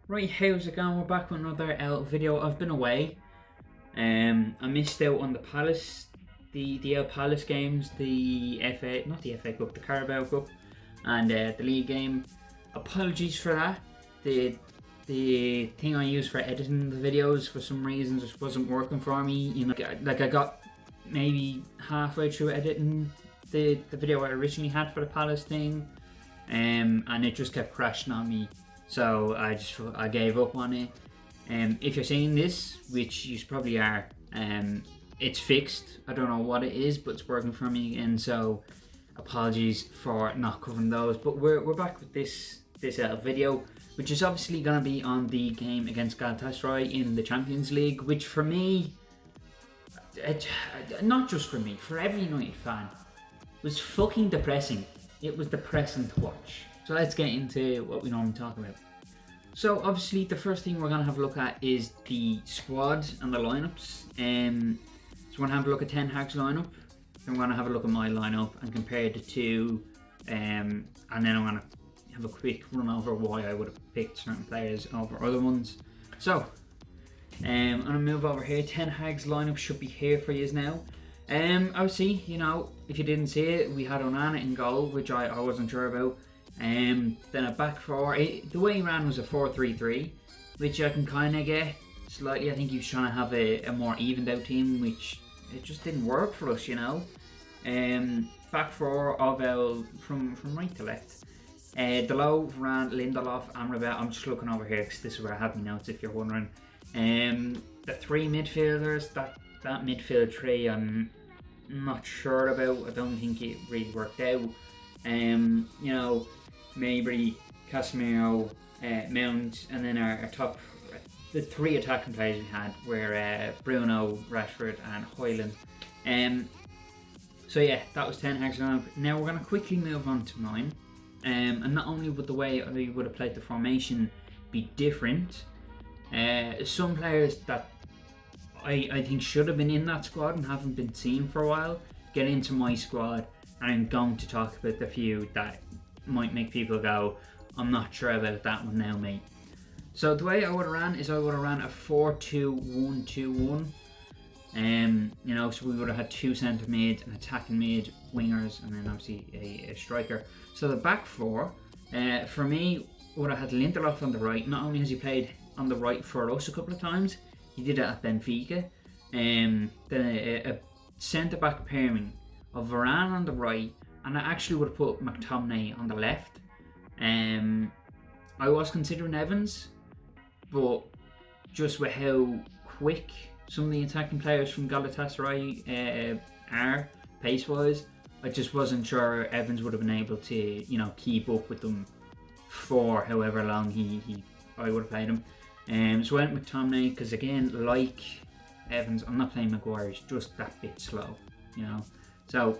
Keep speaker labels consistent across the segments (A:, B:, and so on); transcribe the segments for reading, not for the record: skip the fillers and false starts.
A: Right, how's it going? We're back with another video. I've been away. I missed out on the Palace, the El Palace games, the FA, not the FA Cup, the Carabao Cup, and the league game. Apologies for that. The thing I used for editing the videos for some reason just wasn't working for me. You know, like I got maybe halfway through editing the video I originally had for the Palace thing, and it just kept crashing on me. So I gave up on it. If you're seeing this, which you probably are, it's fixed. I don't know what it is, but it's working for me again. So apologies for not covering those. But we're back with this video, which is obviously going to be on the game against Galatasaray in the Champions League, which for me, not just for me, for every United fan, was fucking depressing. It was depressing to watch. So let's get into what we normally talk about. So obviously the first thing we're going to have a look at is the squad and the lineups. So we're going to have a look at Ten Hag's lineup. Then we're going to have a look at my lineup and compare the two. And then I'm going to have a quick run over why I would have picked certain players over other ones. So I'm going to move over here. Ten Hag's lineup should be here for you now. Obviously, you know, if you didn't see it, we had Onana in goal, which I wasn't sure about. Then a back four. The way he ran was a 4-3-3, which I can kind of get slightly. I think he was trying to have a more evened out team, which it just didn't work for us, you know. Back four of from right to left. Delo, Varane, Lindelof, Amrabat. I'm just looking over here because this is where I have my notes, if you're wondering. The three midfielders, that midfield three, I'm not sure about. I don't think it really worked out. You know, Mabry, Casemiro, Mount, and then our top, the three attacking players we had were Bruno, Rashford, and Højlund. So yeah, that was Ten Hag's lineup. Now we're going to quickly move on to mine. And not only would the way I would have played the formation be different, some players that I think should have been in that squad and haven't been seen for a while get into my squad, and I'm going to talk about the few that might make people go, I'm not sure about that one now, mate. So the way I would have ran is I would have ran a 4-2-1-2-1. You know, so we would have had two centre mids, an attacking mid, wingers, and then obviously a striker. So the back four, for me, would have had Lindelof on the right. Not only has he played on the right for us a couple of times, he did it at Benfica. Then a centre back pairing of Varane on the right, and I actually would have put McTominay on the left. I was considering Evans, but just with how quick some of the attacking players from Galatasaray are pace-wise, I just wasn't sure Evans would have been able to, you know, keep up with them for however long I would have played him. So I went McTominay because, again, like Evans, I'm not playing Maguire. It's just that bit slow, you know. So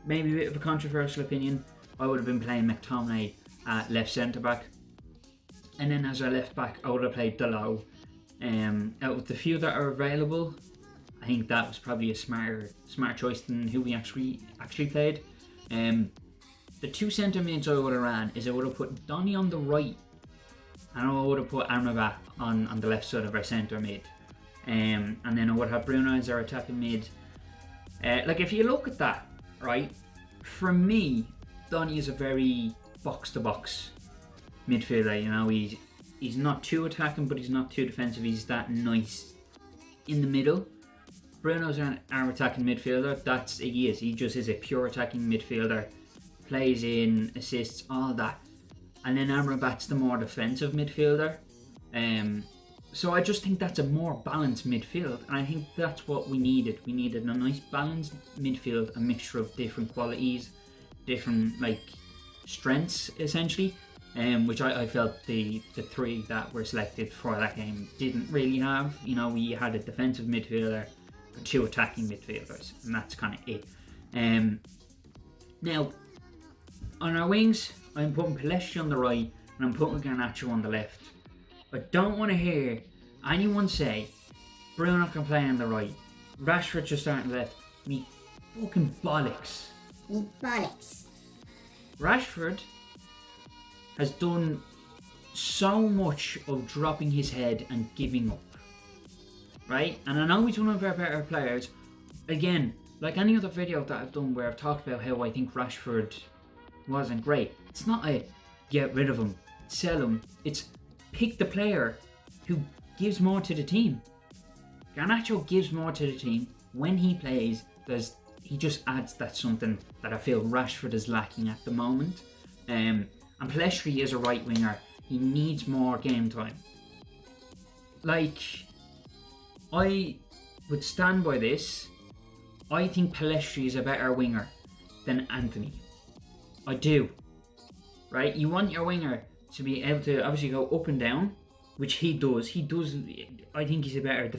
A: maybe a bit of a controversial opinion. I would have been playing McTominay at left centre back, and then as our left back, I would have played Delo. Out of the few that are available, I think that was probably a smarter choice than who we actually played. The two centre mids I would have ran is I would have put Donny on the right, and I would have put Amrabat on the left side of our centre mid. And then I would have Bruno as our attacking mid. Like, if you look at that, right, for me, Donny is a very box-to-box midfielder. You know, he's not too attacking, but he's not too defensive. He's that nice in the middle. Bruno's our attacking midfielder. He is. He just is a pure attacking midfielder. Plays in, assists, all that. And then Amrabat's the more defensive midfielder. So I just think that's a more balanced midfield, and I think that's what we needed. We needed a nice balanced midfield, a mixture of different qualities, different strengths essentially, which I felt the three that were selected for that game didn't really have. You know, we had a defensive midfielder and two attacking midfielders, and that's kind of it. Now, on our wings, I'm putting Pelestri on the right, and I'm putting Garnacho on the left. I don't want to hear anyone say Bruno can play on the right, Rashford just starting left. Me fucking bollocks.
B: Me bollocks.
A: Rashford has done so much of dropping his head and giving up, right? And I know he's one of our better players. Again, like any other video that I've done where I've talked about how I think Rashford wasn't great, it's not a get rid of him, sell him. It's pick the player who gives more to the team. Garnacho gives more to the team when he plays. He just adds that something that I feel Rashford is lacking at the moment. And Pellistri is a right winger. He needs more game time. Like, I would stand by this. I think Pellistri is a better winger than Anthony. I do. Right? You want your winger to be able to obviously go up and down, which he does. I think he's a better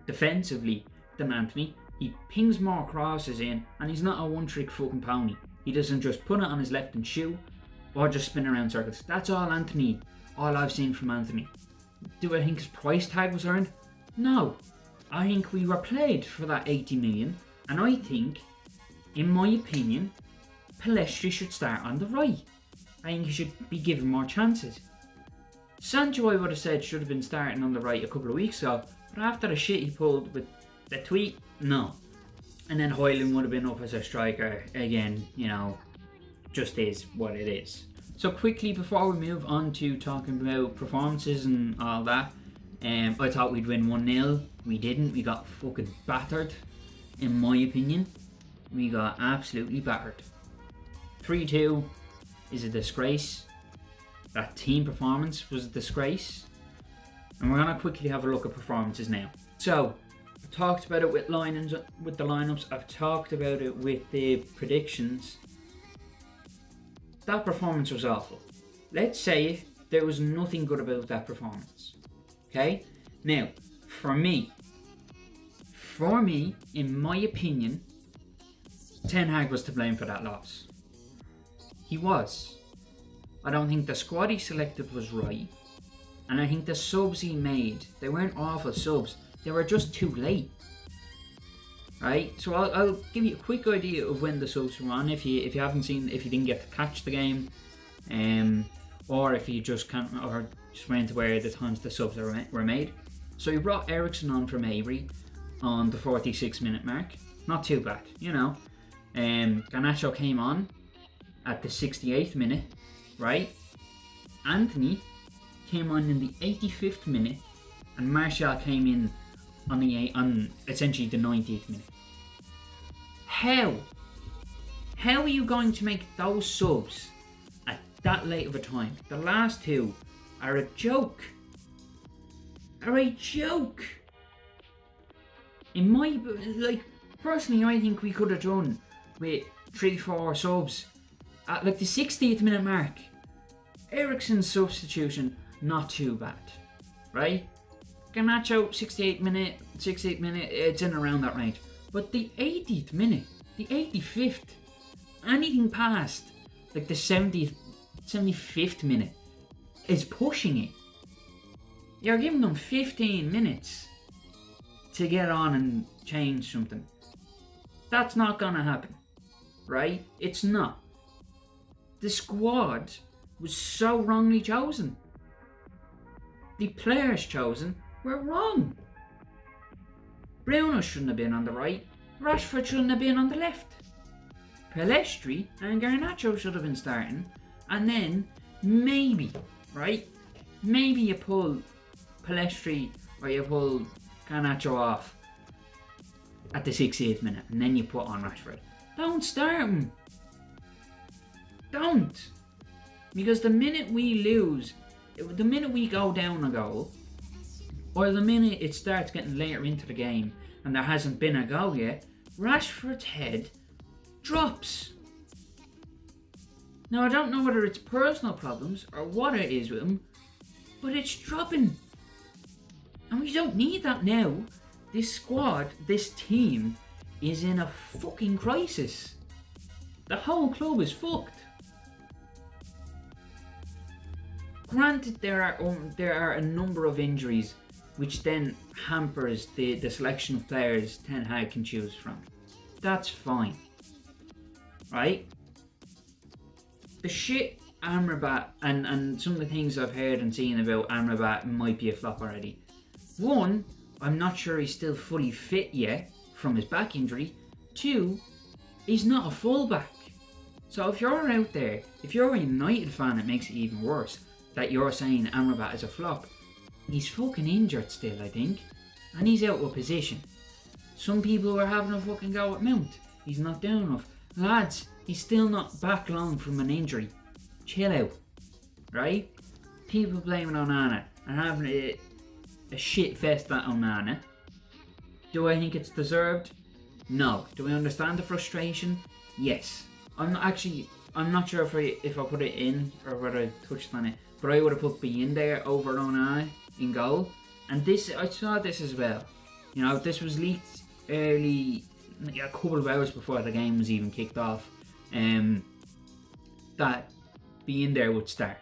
A: defensively than Anthony. He pings more crosses in, and he's not a one-trick fucking pony. He doesn't just put it on his left and shoot, or just spin around circles. That's all I've seen from Anthony. Do I think his price tag was earned? No. I think we were played for that 80 million, and I think, in my opinion, Pellistri should start on the right. I think he should be given more chances. Sancho, I would have said, should have been starting on the right a couple of weeks ago, but after the shit he pulled with the tweet, no. And then Højlund would have been up as a striker again, just is what it is. So quickly, before we move on to talking about performances and all that, I thought we'd win 1-0. We didn't. We got fucking battered, in my opinion. We got absolutely battered. 3-2 is a disgrace. That team performance was a disgrace. And we're going to quickly have a look at performances now. So, I've talked about it with the lineups. I've talked about it with the predictions. That performance was awful. Let's say there was nothing good about that performance. Okay? Now, for me, in my opinion, Ten Hag was to blame for that loss. He was. I don't think the squad he selected was right. And I think the subs he made, they weren't awful subs. They were just too late. Right? So I'll give you a quick idea of when the subs were on if you didn't get to catch the game. Or if you just went aware of the times the subs were made. So he brought Eriksen on from Avery on the 46-minute mark. Not too bad, Garnacho came on at the 68th minute, right? Anthony came on in the 85th minute, and Martial came in on essentially the 90th minute. How are you going to make those subs at that late of a time? The last two are a joke. Personally, I think we could have done with 3-4 subs at the 60th minute mark. Eriksen's substitution, not too bad, right? Garnacho, 68th minute, it's in around that range. But the 80th minute, the 85th, anything past the 70th, 75th minute is pushing it. You're giving them 15 minutes to get on and change something. That's not gonna happen, right? It's not. The squad was so wrongly chosen. The players chosen were wrong. Bruno shouldn't have been on the right. Rashford shouldn't have been on the left. Pellistri and Garnacho should have been starting. And then maybe you pull Pellistri or you pull Garnacho off at the 68th minute and then you put on Rashford. Don't start him. Don't. Because the minute we lose, the minute we go down a goal, or the minute it starts getting later into the game and there hasn't been a goal yet, Rashford's head drops. Now I don't know whether it's personal problems or what it is with him, but it's dropping. And we don't need that now. This squad, this team, is in a fucking crisis. The whole club is fucked. Granted, there are a number of injuries which then hampers the selection of players Ten Hag can choose from. That's fine. Right? The shit Amrabat and some of the things I've heard and seen about Amrabat might be a flop already. One, I'm not sure he's still fully fit yet from his back injury. Two, he's not a fullback. So if you're out there, if you're a United fan, it makes it even worse that you're saying Amrabat is a flop. He's fucking injured still, I think, and he's out of position. Some people are having a fucking go at Mount. He's not doing enough. Lads, he's still not back long from an injury. Chill out, right? People blaming Onana and having a shit fest at Onana. Do I think it's deserved? No. Do I understand the frustration? Yes. I'm not sure if I put it in or whether I touched on it, but I would have put B in there over Onana in goal. And I saw this as well. You know, this was leaked early, a couple of hours before the game was even kicked off. That B in there would start.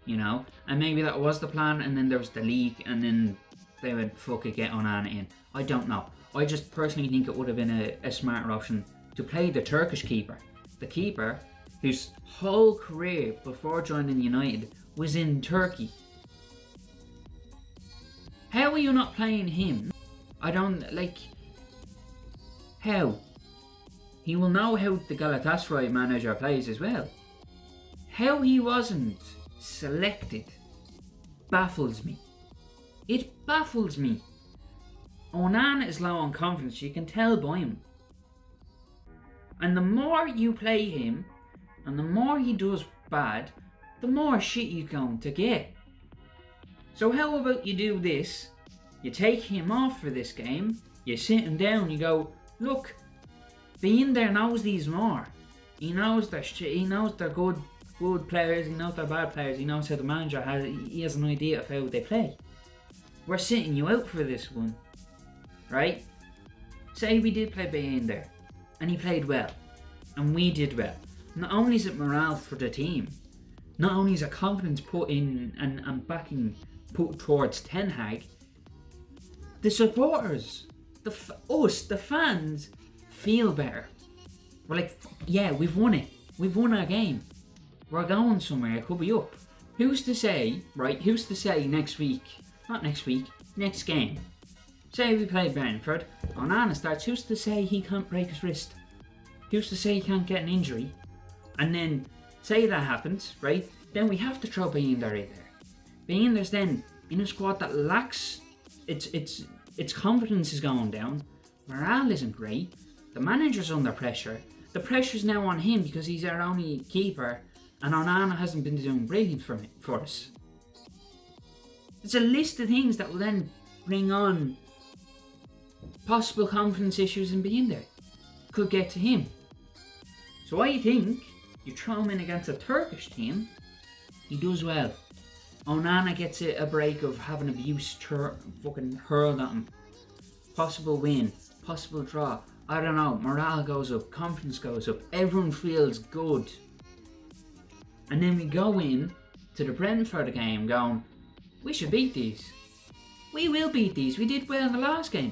A: You know, and maybe that was the plan, and then there was the leak, and then they would fuck it, get Onana in. I don't know. I just personally think it would have been a smarter option to play the Turkish keeper. The keeper whose whole career before joining United was in Turkey. How are you not playing him? I don't, like, how? He will know how the Galatasaray manager plays as well. How he wasn't selected baffles me. It baffles me. Onana is low on confidence, you can tell by him. And the more you play him, and the more he does bad, the more shit you're going to get. So how about you do this? You take him off for this game, you sit him down, you go, look, being there knows these more. He knows their shit, he knows they're good players, he knows they're bad players, he knows how the manager he has an idea of how they play. We're sitting you out for this one, right? Say we did play Bain there, and he played well, and we did well. Not only is it morale for the team, not only is it confidence put in and backing put towards Ten Hag, the supporters, the fans feel better. We're like, yeah, we've won it. We've won our game. We're going somewhere. It could be up. Who's to say, right? Who's to say next game? Say we play Brentford, Onana starts. Who's to say he can't break his wrist? Who's to say he can't get an injury? And then, say that happens, right? Then we have to throw Bayindir in there. Bayindir's then in a squad that lacks its confidence is going down. Morale isn't great. The manager's under pressure. The pressure's now on him because he's our only keeper, and Onana hasn't been doing brilliant for us. It's a list of things that will then bring on possible confidence issues in Bayindir. Could get to him. So I think you throw him in against a Turkish team, he does well. Onana gets a break of having abuse fucking hurled at him. Possible win, possible draw. I don't know, morale goes up, confidence goes up, everyone feels good. And then we go in to the Brentford game going, we should beat these. We will beat these, we did well in the last game.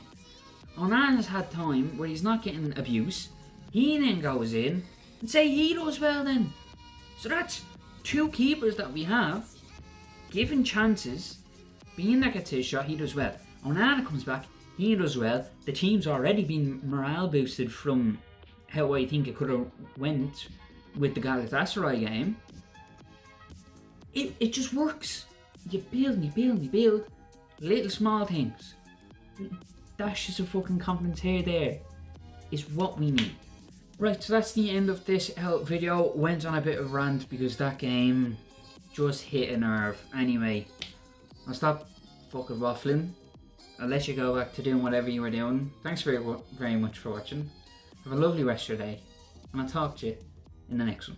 A: Onana's had time where he's not getting abuse. He then goes in and say he does well then. So that's two keepers that we have, given chances. Bayindir gets his shot, he does well. Onana comes back, he does well. The team's already been morale boosted from how I think it could have went with the Galatasaray game. It just works. You build and you build and you build. Little small things. Dashes of fucking confidence here there is what we need. Right, so that's the end of this video. Went on a bit of rant because that game just hit a nerve. Anyway, I'll stop fucking waffling. I'll let you go back to doing whatever you were doing. Thanks very much for watching. Have a lovely rest of your day, and I'll talk to you in the next one.